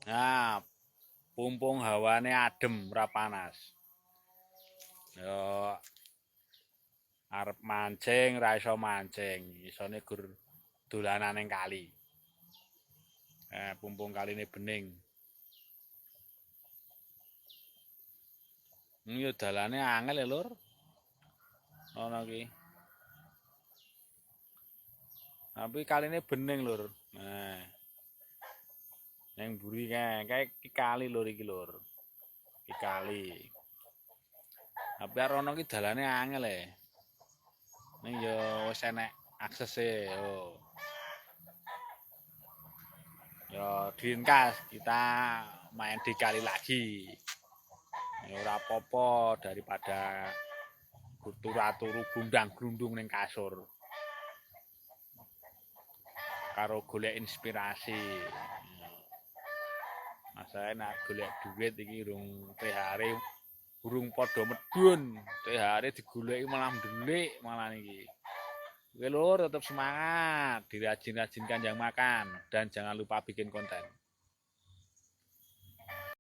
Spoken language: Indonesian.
Nah, pumpung hawane adem ora panas. Yo arep mancing ra iso mancing, isone gur dolanan ning kali. Pumpung kaline bening. Yo dalane angel ya, Lur. Ono ki. Tapi kaline bening, Lur. Nah, ning mburi kae iki kali lur iki, Lur. Iki kali. Tapi arep ono ki dalane angel e. Ning yo wis enek aksese yo. Yo diringkas kita main di kali lagi. Ya ora apa-apa daripada turu gundang-grundung ning kasur. Karo golek inspirasi. Masae nek golek duit iki urung padha medhun. THR digoleki malah ndelik malah niki. Oke Lur, tetap semangat, dirajin-rajinkan yang makan dan jangan lupa bikin konten.